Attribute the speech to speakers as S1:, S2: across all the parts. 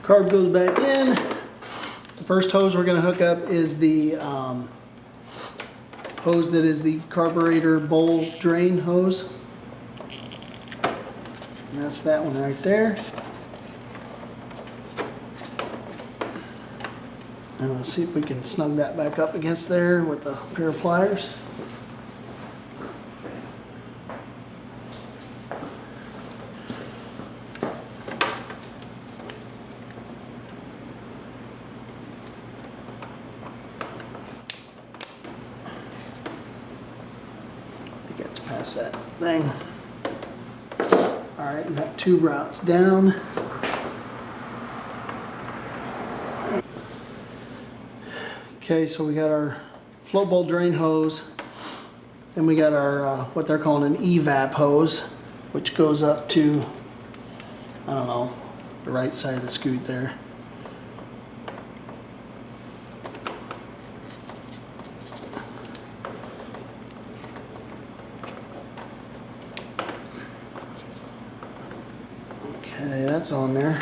S1: Carb goes back in. The first hose we're going to hook up is the hose that is the carburetor bowl drain hose. And that's that one right there. And let's see if we can snug that back up against there with a pair of pliers. Past that thing. Alright, and that tube routes down. Okay, so we got our float bowl drain hose. Then we got our, what they're calling an evap hose, which goes up to, I don't know, the right side of the scoot there. Okay, that's on there.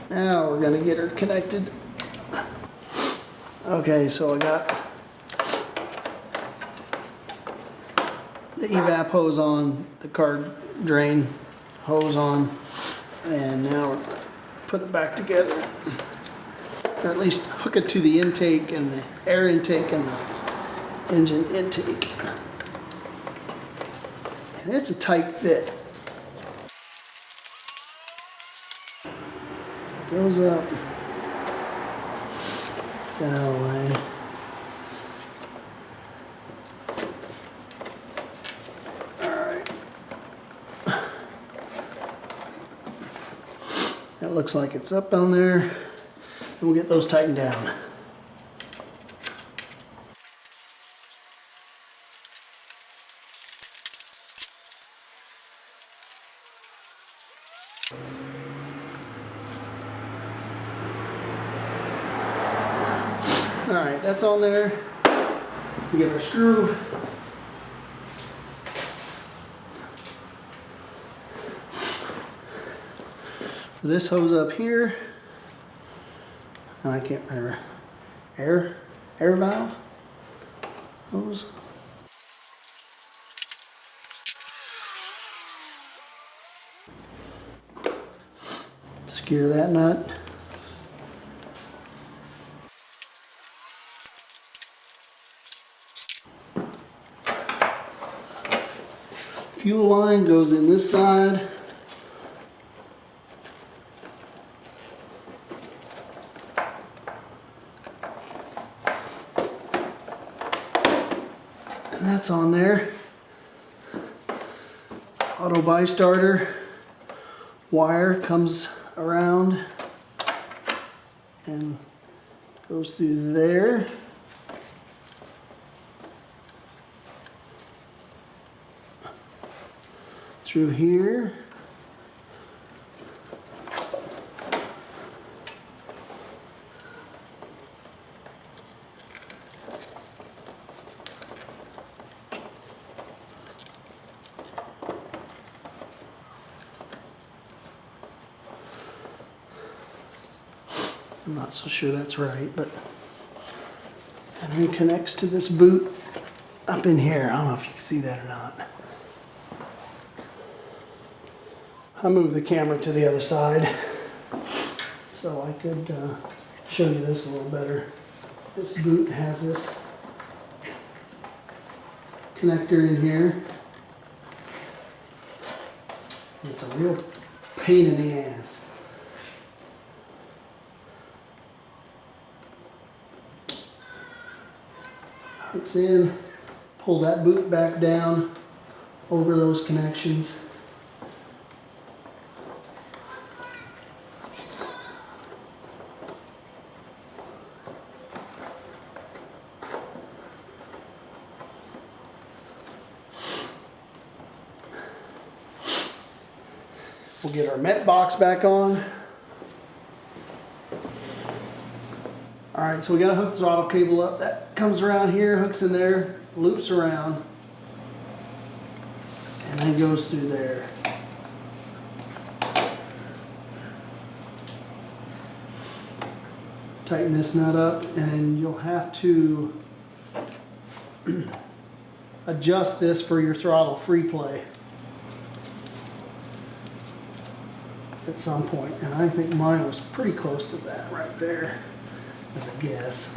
S1: Now we're going to get her connected. Okay, so I got the evap hose on, the carb drain hose on, and now we're going to put it back together. Or at least hook it to the intake and the air intake and the engine intake. And it's a tight fit. Goes up. Get out of the way. Alright. That looks like it's up on there. And we'll get those tightened down. Alright, that's on there. We get our screw. This hose up here, and I can't remember, air valve hose. Secure that nut. Fuel line goes in this side. And that's on there. Auto buy starter wire comes around and goes through there. Through here. I'm not so sure that's right, but and then it connects to this boot up in here. I don't know if you can see that or not. I moved the camera to the other side so I could show you this a little better. This boot has this connector in here. It's a real pain in the ass. Hooks in, pull that boot back down over those connections. We'll get our Met box back on. Alright, so we got to hook the throttle cable up. That comes around here, hooks in there, loops around, and then goes through there. tighten this nut up, and you'll have to adjust this for your throttle free play at some point. And I think mine was pretty close to that right there, as a guess.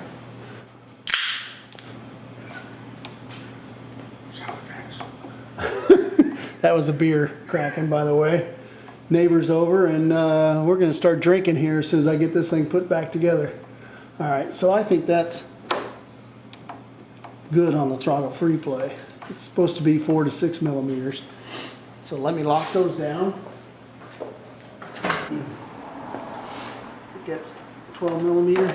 S1: That was a beer cracking, by the way. Neighbor's over, and we're going to start drinking here as soon as I get this thing put back together. All right, so I think that's good on the throttle free play. It's supposed to be 4 to 6 millimeters. So let me lock those down. It gets 12 millimeter.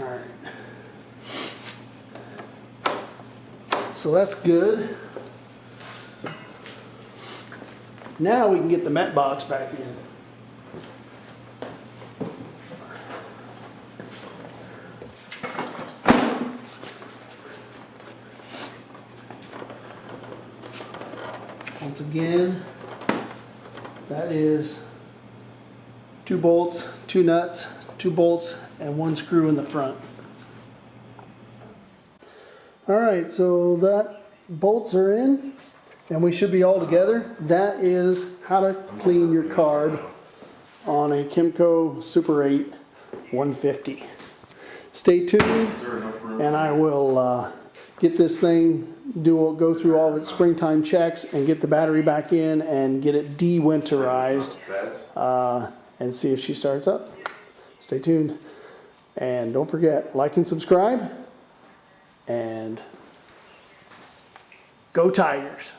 S1: Alright, so that's good. Now we can get the Met box back in. Once again, that is 2 bolts, 2 nuts, 2 bolts, and 1 screw in the front. Alright, so that bolts are in, and we should be all together. That is how to clean your carb on a Kymco Super 8 150. Stay tuned, and I will get this thing, go through all of its springtime checks and get the battery back in and get it de-winterized and see if she starts up. Stay tuned. And don't forget, like and subscribe, and go Tigers.